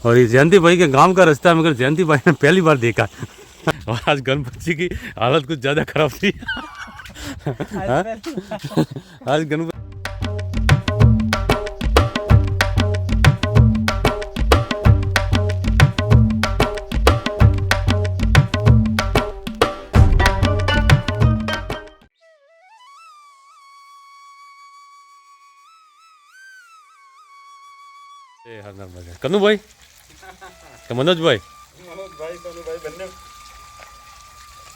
और ये जयंती भाई के गांव का रास्ता है, मगर जयंती भाई ने पहली बार देखा। और आज गणपति की हालत कुछ ज़्यादा खराब थी। आज गणपति कन्नू भाई तो मनोज भाई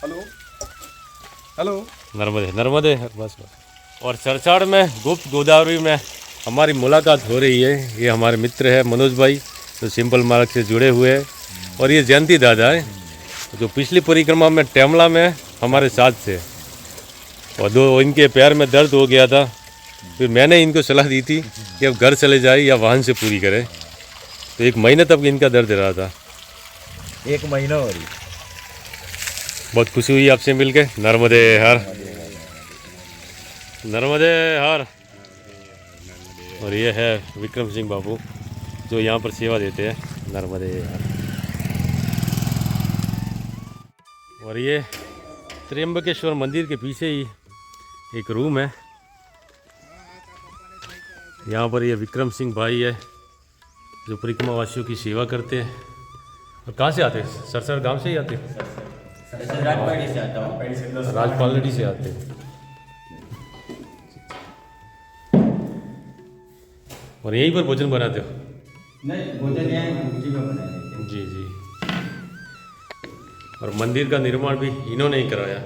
हेलो हेलो नर्मदे नर्मदे बस। और सरसाड़ में गुप्त गोदावरी में हमारी मुलाकात हो रही है। ये हमारे मित्र है मनोज भाई जो सिंपल मार्ग से जुड़े हुए हैं, और ये जयंती दादा है जो पिछली परिक्रमा में टेमला में हमारे साथ थे। और दो इनके पैर में दर्द हो गया था, फिर मैंने इनको सलाह दी थी कि अब घर चले जाए या वाहन से पूरी करें। तो 1 महीने तक इनका दर्द रहा था। 1 महीना हो रही। बहुत खुशी हुई आपसे मिलके। नर्मदे हर नर्मदे हर। और ये है विक्रम सिंह बाबू जो यहाँ पर सेवा देते हैं। नर्मदे हर। और ये त्र्यंबकेश्वर मंदिर के पीछे ही एक रूम है। यहाँ पर ये विक्रम सिंह भाई है जो परिक्रमा वासियों की सेवा करते हैं। और कहाँ से आते हैं? सरसर गांव से ही आते हैं? राजपालड़ी से आता हूँ। राजपालड़ी से आते हैं। और यहीं पर भोजन बनाते हो? नहीं, भोजन यहाँ मूर्ति में बनाए देते हैं। जी जी। और मंदिर का निर्माण भी इन्होंने ही कराया।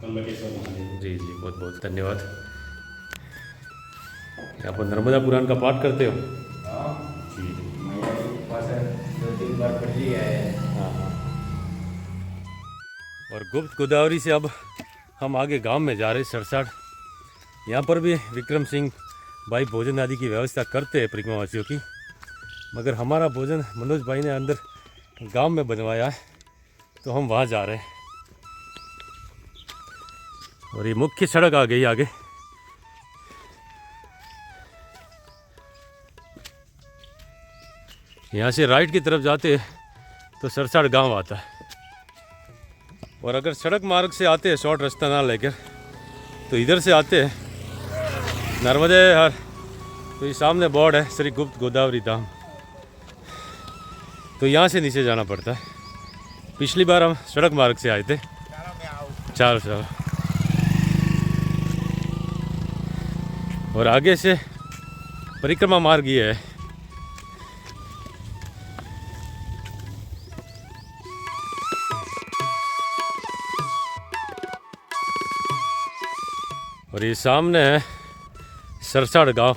जी जी, बहुत बहुत धन्यवाद। यहाँ पर नर्मदा पुराण का पाठ करते हो? जी जी। मैया के पास 2-3 बार पढ़ लिया है। हाँ हाँ। और गुप्त गोदावरी से अब हम आगे गांव में जा रहे हैं सरसाड़। यहाँ पर भी विक्रम सिंह भाई भोजन आदि की व्यवस्था करते हैं परिक्रमावासियों की, मगर हमारा भोजन मनोज भाई ने अंदर गांव में बनवाया है तो हम वहाँ जा रहे हैं। और ये मुख्य सड़क आ गई आगे। यहाँ से राइट की तरफ जाते तो सरसाड़ गांव आता है। और अगर सड़क मार्ग से आते हैं, शॉर्ट रास्ता ना लेकर, तो इधर से आते हैं नर्मदे हर, तो ये सामने बोर्ड है श्री गुप्त गोदावरी धाम। तो यहाँ से नीचे जाना पड़ता है। पिछली बार हम सड़क मार्ग से आए थे। चलो। और आगे से परिक्रमा मार्ग ये है। और ये सामने है सरसाड़ गांव।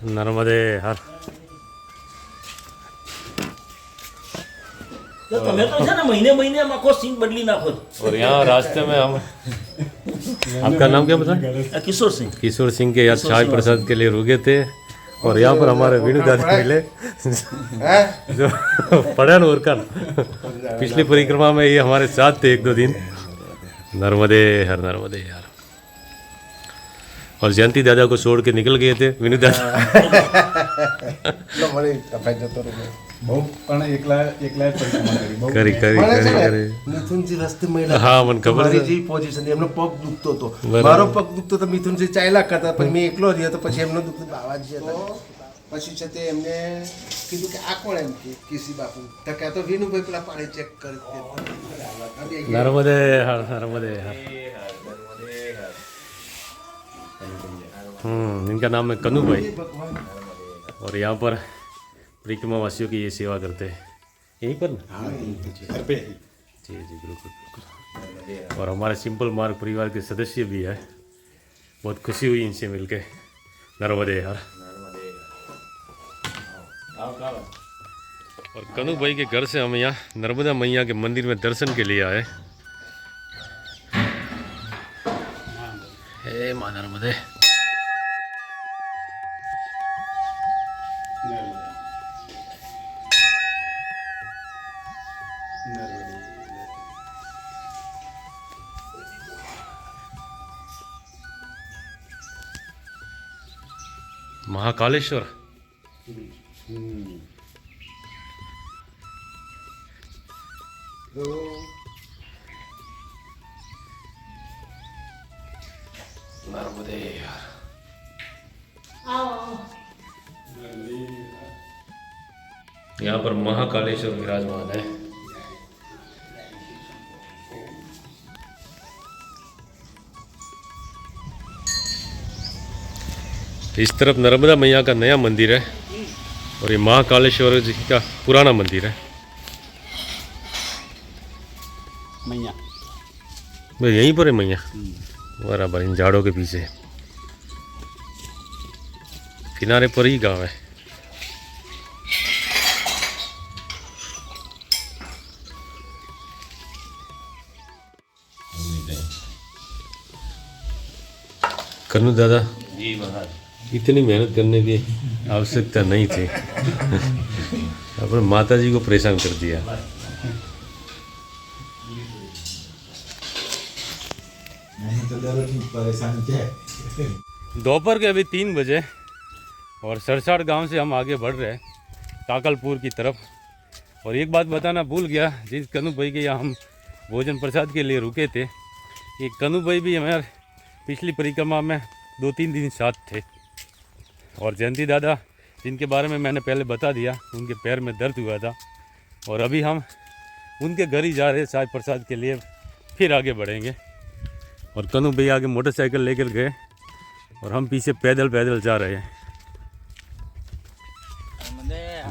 नर्मदे हर। તો તમે તો છે ને મહિને મહિને આખો સિંગ બદલી નાખો છો। और यहाँ रास्ते में हम आपका नाम क्या बता? કિશોર સિંહ किशोर सिंह के यहाँ चाय प्रसाद के लिए रुके थे। और यहाँ पर हमारे वीणु दादा मिले जो पढ़न और कर पिछली परिक्रमा में ये हमारे साथ थे 1-2 दिन। नर्मदे हर नर्मदे हर। और जयंती दादा को छोड़ के निकल गए थे वीणु दादा। બહુ પણ એકલા પરિક્રમા करी કરી करी करी करी। મિથુનજી રસ્તે મહિલા હા મને ખબર મારી છે। જે પોઝિશન એમનો પગ દુખતો હતો, બરાબર. મારો પગ દુખતો તો મિથુનજી ચાલ્યા કરતા, પછી મેં એકલો રહ્યો તો પછી એમનો દુખતો બાવાજી હતા। પછી છે તે એમને કીધું કે આ કોણ, એમ કે કેસી બાપુ, તો કે આ તો વિનુભાઈ પેલા પાણી ચેક કરી। नर्मदे हर नर्मदे हर। इनका नाम है कन्नू भाई। और यहाँ पर परिक्रमा वासियों की ये सेवा करते हैं यहीं पर ना? घर पे जी जी बिल्कुल बिल्कुल। और हमारे सिंपल मार्ग परिवार के सदस्य भी है। बहुत खुशी हुई इनसे मिलके। नर्मदे हर। और कन्नू भाई के घर से हम यहाँ नर्मदा मैया के मंदिर में दर्शन के लिए आए। हे माँ नर्मदे। महाकालेश्वर। तो नर्मदे यहाँ पर महाकालेश्वर विराजमान है। इस तरफ नर्मदा मैया का नया मंदिर है और ये महाकालेश्वर जी का पुराना मंदिर है। मैया बस यहीं पर है मैया, बराबर इन झाड़ों के पीछे किनारे पर ही गांव है। कन्नू दादा जी महाराज। इतनी मेहनत करने की आवश्यकता नहीं थी। अपने माता जी को परेशान कर दिया। नहीं तो जरूर परेशान क्या है। दोपहर के अभी 3 बजे और सरसाड़ गांव से हम आगे बढ़ रहे हैं काकलपुर की तरफ। और एक बात बताना भूल गया, जिस कन्नू भाई के यहाँ हम भोजन प्रसाद के लिए रुके थे, ये कन्नू भाई भी हमारे पिछली परिक्रमा में 2-3 दिन साथ थे। और जयंती दादा जिनके बारे में मैंने पहले बता दिया, उनके पैर में दर्द हुआ था और अभी हम उनके घर ही जा रहे हैं चाय प्रसाद के लिए, फिर आगे बढ़ेंगे। और कन्नू भाई आगे मोटरसाइकिल लेकर गए और हम पीछे पैदल पैदल जा रहे हैं।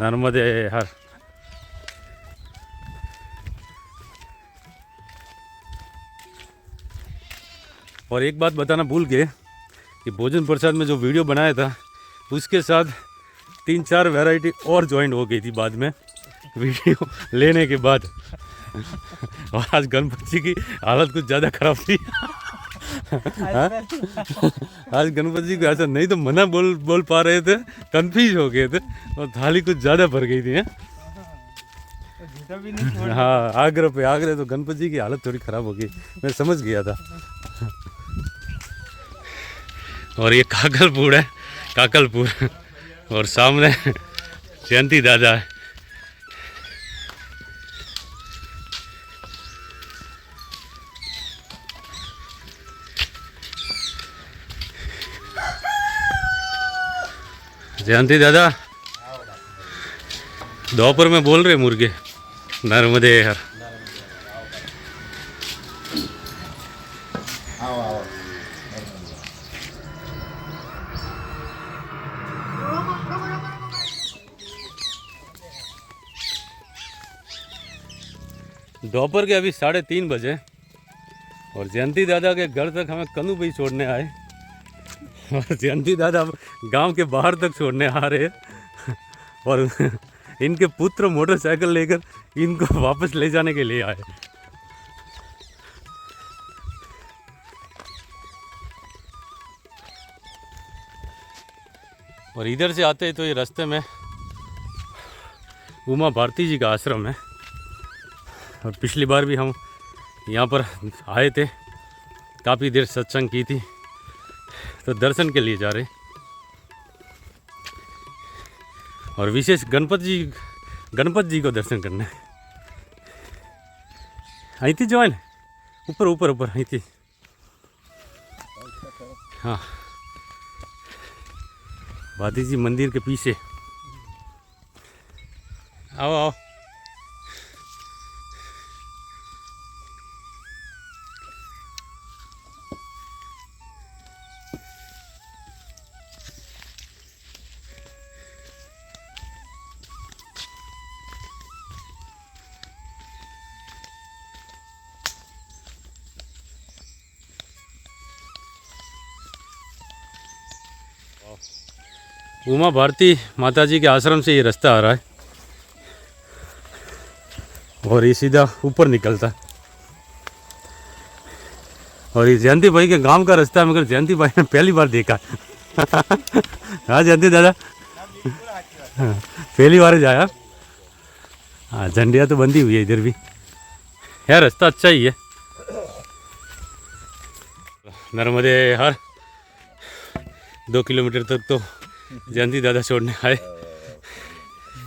नर्मदे हर। और एक बात बताना भूल गए कि भोजन प्रसाद में जो वीडियो बनाया था उसके साथ 3-4 वैरायटी और ज्वाइन हो गई थी बाद में वीडियो लेने के बाद। और आज गणपति जी की हालत कुछ ज़्यादा खराब थी। आज गणपति जी को ऐसा नहीं तो मना बोल पा रहे थे, कंफ्यूज हो गए थे और थाली कुछ ज़्यादा भर गई थी। हाँ, आग्रह तो गणपति जी की हालत थोड़ी ख़राब हो गई, मैं समझ गया था। और ये काकलपुर है, काकलपुर। और सामने जयंती दादा है। जयंती दादा दोपहर में बोल रहे मुर्गे नर्मदे हर। आओ आओ। दोपहर के अभी 3:30 बजे और जयंती दादा के घर तक हमें कन्नू भाई छोड़ने आए और जयंती दादा गांव के बाहर तक छोड़ने आ रहे हैं और इनके पुत्र मोटरसाइकिल लेकर इनको वापस ले जाने के लिए आए। और इधर से आते तो ये रास्ते में उमा भारती जी का आश्रम है और पिछली बार भी हम यहाँ पर आए थे, काफ़ी देर सत्संग की थी, तो दर्शन के लिए जा रहे। और विशेष गणपति जी को दर्शन करना है। आई थी जवान ऊपर ऊपर ऊपर आई थी। हाँ, भाती जी मंदिर के पीछे। आओ आओ। उमा भारती माता जी के आश्रम से ये रास्ता आ रहा है और ये सीधा ऊपर निकलता। और ये जयंती भाई के गांव का रास्ता है, मगर जयंती भाई ने पहली बार देखा। हाँ जयंती दादा, पहली बार जाया। हाँ, झंडिया तो बंदी हुई है इधर भी यार, रास्ता अच्छा ही है। नर्मदे हर 2 किलोमीटर तक तो जयंती दादा छोड़ने आए।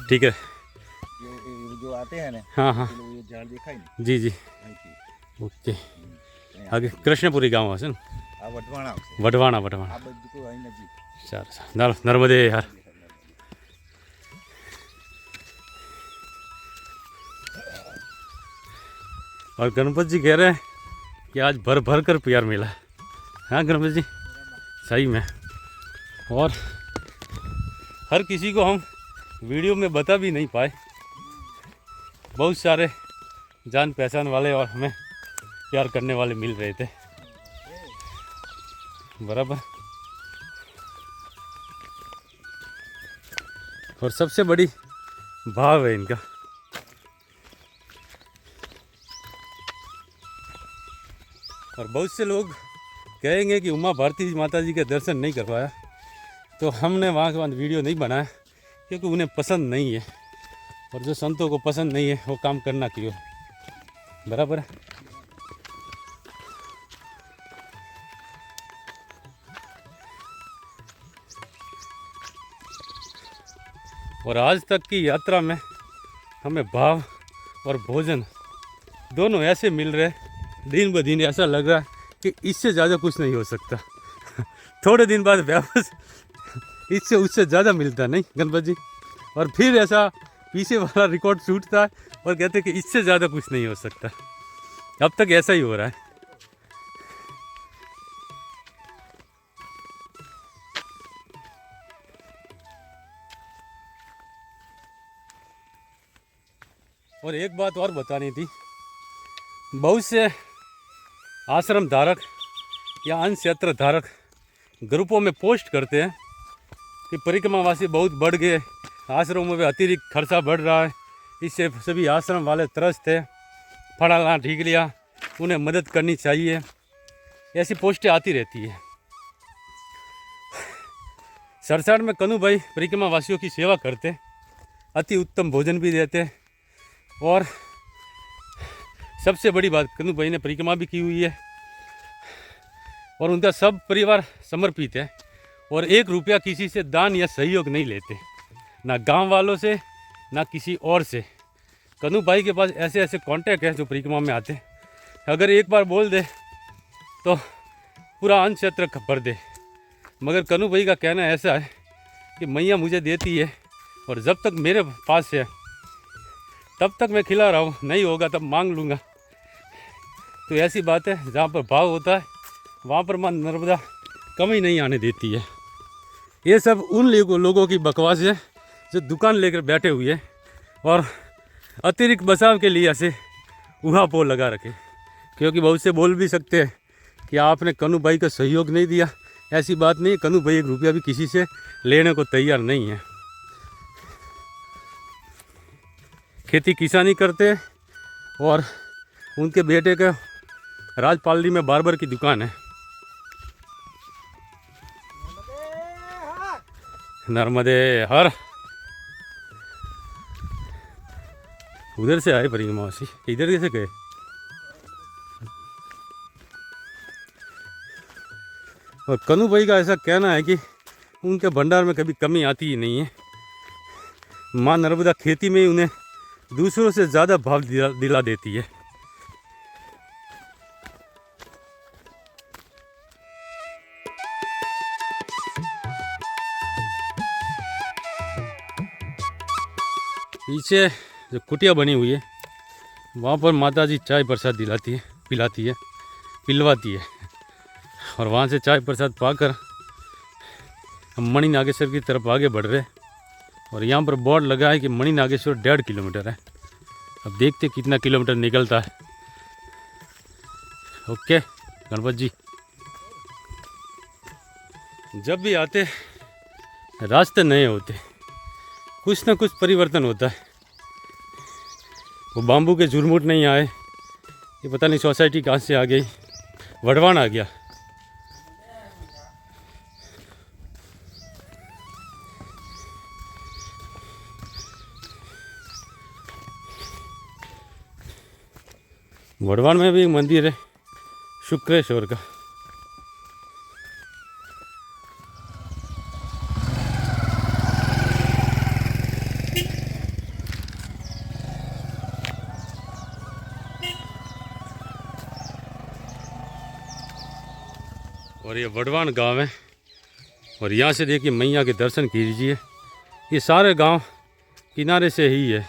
ठीक है। जो आते हैं ना, हाँ हाँ ये झाड़ दिखाई ना, जी जी ओके। आगे कृष्णपुरी गाँव हશે ને? આ વઢવાણા આવશે, વઢવાણા વઢવાણા આ બધું તો અહીં નજીક. સારું નર્મદे यार। और गणपत जी कह रहे हैं कि आज भर भर कर प्यार मिला। हाँ गणपत जी सही में। और हर किसी को हम वीडियो में बता भी नहीं पाए, बहुत सारे जान पहचान वाले और हमें प्यार करने वाले मिल रहे थे। बराबर। और सबसे बड़ी भाव है इनका। और बहुत से लोग कहेंगे कि उमा भारती माता जी के दर्शन नहीं कर पाया, तो हमने वहाँ के बाद वीडियो नहीं बनाया क्योंकि उन्हें पसंद नहीं है, और जो संतों को पसंद नहीं है वो काम करना क्यों। बराबर है। और आज तक की यात्रा में हमें भाव और भोजन दोनों ऐसे मिल रहे, दिन ब दिन ऐसा लग रहा है कि इससे ज़्यादा कुछ नहीं हो सकता। थोड़े दिन बाद वापस इससे उससे ज़्यादा मिलता नहीं गणपत जी, और फिर ऐसा पीछे वाला रिकॉर्ड छूटता है और कहते हैं कि इससे ज़्यादा कुछ नहीं हो सकता। अब तक ऐसा ही हो रहा है। और एक बात और बतानी थी, बहुत से आश्रम धारक या अन्य क्षेत्र धारक ग्रुपों में पोस्ट करते हैं कि परिक्रमावासी बहुत बढ़ गए, आश्रमों में अतिरिक्त खर्चा बढ़ रहा है, इससे सभी आश्रम वाले त्रस्त है, फड़ाला ठीक लिया, उन्हें मदद करनी चाहिए। ऐसी पोस्टें आती रहती है। सरसाड़ में कन्नू भाई परिक्रमावासियों की सेवा करते, अति उत्तम भोजन भी देते, और सबसे बड़ी बात कन्नू भाई ने परिक्रमा भी की हुई है और उनका सब परिवार समर्पित है, और 1 रुपया किसी से दान या सहयोग नहीं लेते, ना गांव वालों से ना किसी और से। कन्नू भाई के पास ऐसे ऐसे कांटेक्ट है जो परिक्रमा में आते, अगर एक बार बोल दे तो पूरा अन्न क्षेत्र भर दे। मगर कन्नू भाई का कहना ऐसा है कि मैया मुझे देती है और जब तक मेरे पास है तब तक मैं खिला रहा हूँ, नहीं होगा तब मांग लूँगा। तो ऐसी बात है, जहाँ पर भाव होता है वहाँ पर माँ नर्मदा कमी नहीं आने देती है। ये सब उन लोगों की बकवास है जो दुकान लेकर बैठे हुए हैं और अतिरिक्त बचाव के लिए ऐसे उहापोह लगा रखे, क्योंकि बहुत से बोल भी सकते हैं कि आपने कन्नू भाई का सहयोग नहीं दिया। ऐसी बात नहीं है, कन्नू भाई 1 रुपया भी किसी से लेने को तैयार नहीं है। खेती किसानी करते और उनके बेटे का राजपालड़ी में बार्बर की दुकान है। नर्मदे हर। उधर से आए परिक्रमावासी, इधर कैसे गए? और कन्नू भाई का ऐसा कहना है कि उनके भंडार में कभी कमी आती ही नहीं है। माँ नर्मदा खेती में ही उन्हें दूसरों से ज़्यादा भाव दिला देती है। पीछे जो कुटिया बनी हुई है वहाँ पर माता जी चाय प्रसाद पिलवाती है, और वहाँ से चाय प्रसाद पाकर हम मणि नागेश्वर की तरफ आगे बढ़ रहे हैं। और यहाँ पर बोर्ड लगा है कि मणि नागेश्वर 1.5 किलोमीटर है। अब देखते कितना किलोमीटर निकलता है। ओके गणपत जी, जब भी आते रास्ते नए होते, कुछ ना कुछ परिवर्तन होता है। वो बाम्बू के झुरमुट नहीं आए, ये पता नहीं सोसाइटी कहाँ से आ गई, वढ़वाण आ गया। वढ़वाण में भी एक मंदिर है शुक्रेश्वर का। और ये वडवान गांव है और यहाँ से देखिए मैया के दर्शन कीजिए। ये सारे गांव किनारे से ही है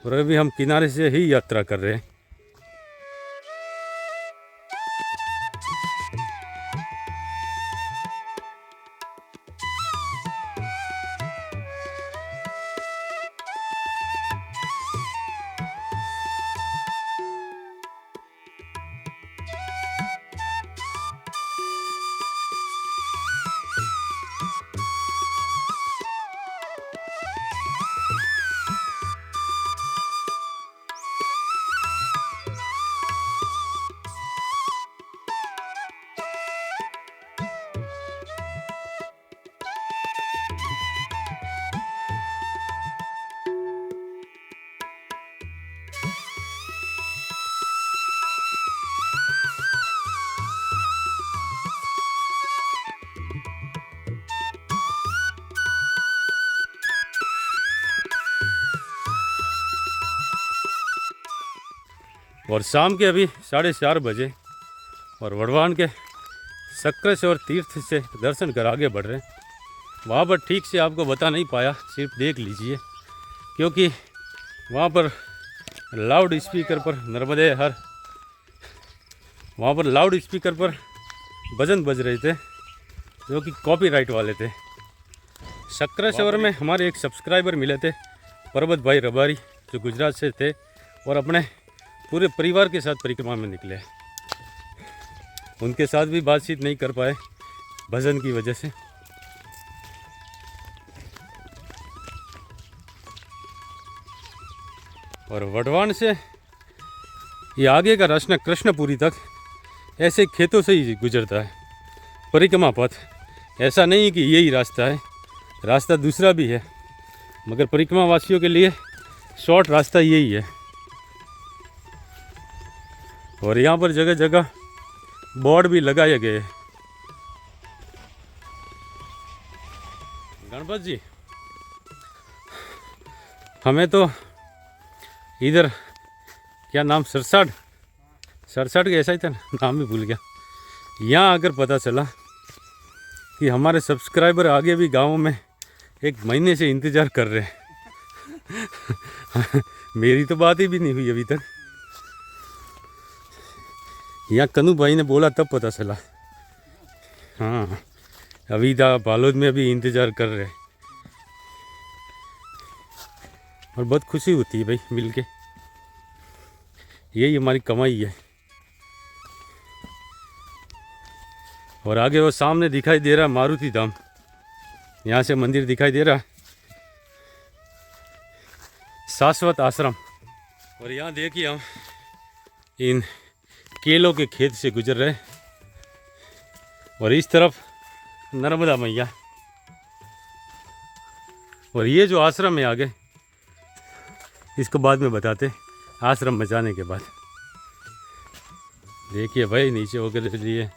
और अभी हम किनारे से ही यात्रा कर रहे हैं। और शाम के अभी 4:30 बजे और वडवान के सक्रेश्वर तीर्थ से दर्शन कर आगे बढ़ रहे हैं। वहाँ पर ठीक से आपको बता नहीं पाया, सिर्फ देख लीजिए, क्योंकि वहाँ पर लाउड स्पीकर पर नर्मदे हर वहाँ पर लाउड स्पीकर पर भजन बज रहे थे जो कि कॉपीराइट वाले थे। सक्रेश्वर में हमारे एक सब्सक्राइबर मिले थे, पर्वत भाई रबारी, जो गुजरात से थे और अपने पूरे परिवार के साथ परिक्रमा में निकले। उनके साथ भी बातचीत नहीं कर पाए भजन की वजह से। और वडवान से ये आगे का रास्ता कृष्णपुरी तक ऐसे खेतों से ही गुजरता है, परिक्रमा पथ। ऐसा नहीं कि यही रास्ता है, रास्ता दूसरा भी है, मगर परिक्रमा वासियों के लिए शॉर्ट रास्ता यही है। और यहाँ पर जगह जगह बोर्ड भी लगाए गए हैं। गणपत जी, हमें तो इधर क्या नाम, सरसाट के ऐसा ही था ना, नाम भी भूल गया। यहाँ आकर पता चला कि हमारे सब्सक्राइबर आगे भी गाँव में 1 महीने से इंतज़ार कर रहे हैं। मेरी तो बात ही भी नहीं हुई अभी तक। यहाँ कनू भाई ने बोला तब पता चला। हाँ, अभी था बालोद में अभी इंतज़ार कर रहे हैं और बहुत खुशी होती है भाई मिलके। यही हमारी कमाई है। और आगे वो सामने दिखाई दे रहा मारुति धाम, यहाँ से मंदिर दिखाई दे रहा, शाश्वत आश्रम। और यहाँ देखिए हम इन केलों के खेत से गुजर रहे और इस तरफ नर्मदा मैया। और ये जो आश्रम है आगे, इसको बाद में बताते, आश्रम में जाने के बाद। देखिए भाई नीचे होकर लिए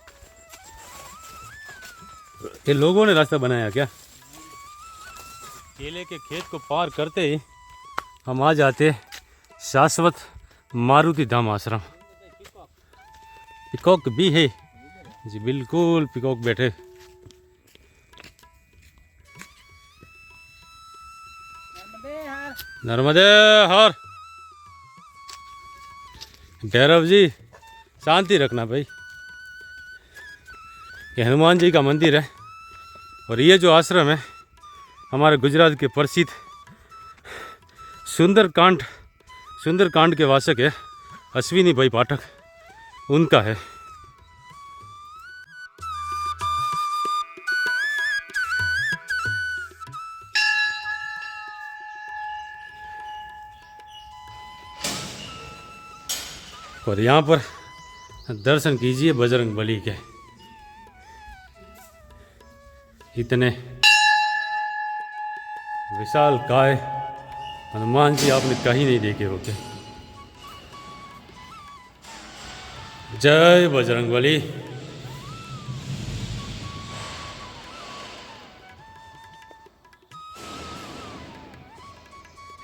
ये लोगों ने रास्ता बनाया क्या। केले के खेत को पार करते ही हम आ जाते शाश्वत मारुति धाम आश्रम। पिकॉक भी है जी, बिल्कुल पिकॉक बैठे। नर्मदे हर। भैरव जी शांति रखना भाई। ये हनुमान जी का मंदिर है और ये जो आश्रम है हमारे गुजरात के प्रसिद्ध सुंदरकांड के वाचक है अश्विनी भाई पाठक, उनका है। और यहाँ पर दर्शन कीजिए बजरंग बली के। इतने विशाल काय हनुमान जी आपने कहीं नहीं देखे होते। जय बजरंग बली।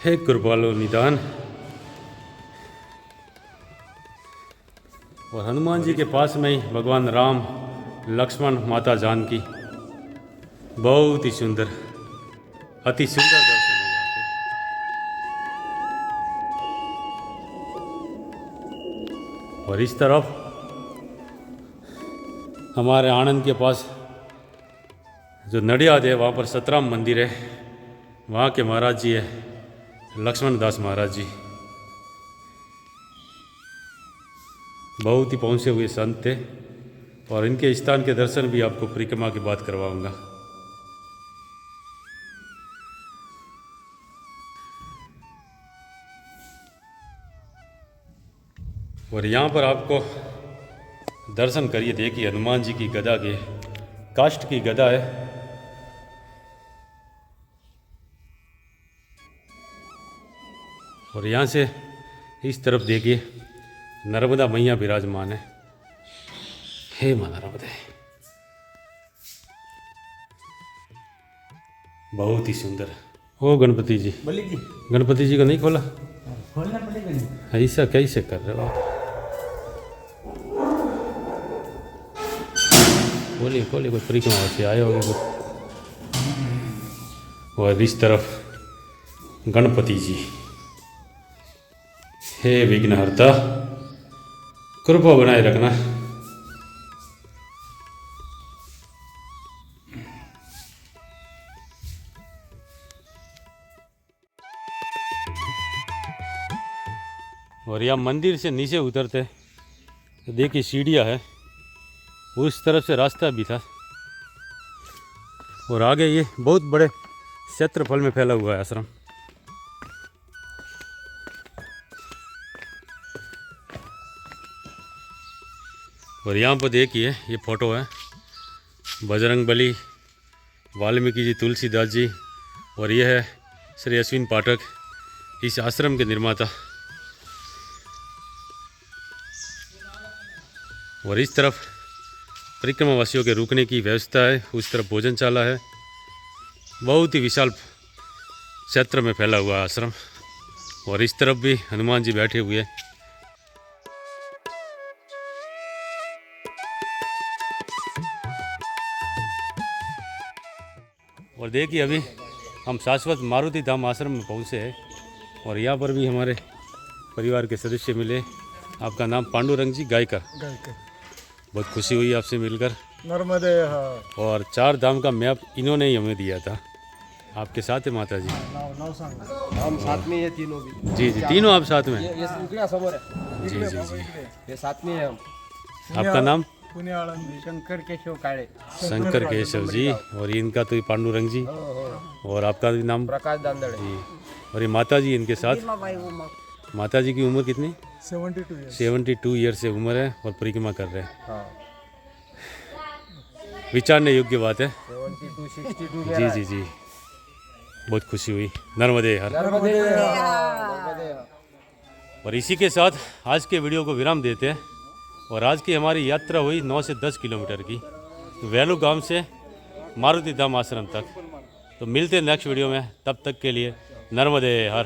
हे कृपालु निदान। और हनुमान जी के पास में ही भगवान राम लक्ष्मण माता जानकी, बहुत ही सुंदर, अति सुंदर दर्शन है यहाँ पे। और इस तरफ हमारे आनंद के पास जो नडियाद है वहाँ पर सतराम मंदिर है, वहाँ के महाराज जी है लक्ष्मण दास महाराज जी, बहुत ही पहुँचे हुए संत थे। और इनके स्थान के दर्शन भी आपको परिक्रमा की बात करवाऊंगा। और यहाँ पर आपको दर्शन करिए, देखिए हनुमान जी की गदा के काष्ठ की गदा है। और यहाँ से इस तरफ देखिए नर्मदा मैया विराजमान है। हे माता नर्मदे, बहुत ही सुंदर। ओ गणपति जी, बोलिए गणपति जी को नहीं खोला, खोलना पड़ेगा नहीं। ऐसा कैसे कर रहे हो आप? खोलिए खोलिए, कोई परिक्रमा से आए होंगे कुछ। और इस तरफ गणपति जी, हे विघ्नहर्ता कृपा बनाए रखना। और यहाँ मंदिर से नीचे उतरते तो देखिए सीढ़ियाँ है, उस तरफ से रास्ता भी था। और आगे ये बहुत बड़े क्षेत्रफल में फैला हुआ है आश्रम। और यहाँ पर देखिए ये फोटो है बजरंग बली, वाल्मीकि जी, तुलसीदास जी, और यह है श्री अश्विन पाठक, इस आश्रम के निर्माता। और इस तरफ परिक्रमावासियों के रुकने की व्यवस्था है, उस तरफ भोजनशाला है। बहुत ही विशाल क्षेत्र में फैला हुआ आश्रम। और इस तरफ भी हनुमान जी बैठे हुए हैं। और देखिए अभी हम शाश्वत मारुति धाम आश्रम में पहुँचे हैं। और यहाँ पर भी हमारे परिवार के सदस्य मिले। आपका नाम पांडुरंग जी गायकर। बहुत खुशी हुई आपसे मिलकर। नर्मदे। और 4 धाम का मैप इन्होंने ही हमें दिया था। आपके साथ है माता जी? हम साथ में ये तीनों भी। जी जी, तीनों आप साथ में? ये इकडे समोर है। जी जी जी। ये साथ में है हम। आपका नाम? पुणे आळंदी। शंकर केशव काळे। शंकर केशव जी। और इनका तो पांडुरंग जी। और आपका भी नाम? प्रकाश दांदड़े जी। और ये माता जी इनके साथ? माता जी की उम्र कितनी? 72 ईयर से उम्र है और परिक्रमा कर रहे हैं। हाँ। विचारने योग्य बात है। 72, 62 जी जी जी, बहुत खुशी हुई। नर्मदे हर। नर्मदे। और इसी के साथ आज के वीडियो को विराम देते हैं। और आज की हमारी यात्रा हुई 9 से 10 किलोमीटर की, वैलू गांव से मारुति धाम आश्रम तक। तो मिलते हैं नेक्स्ट वीडियो में, तब तक के लिए नर्मदे हर।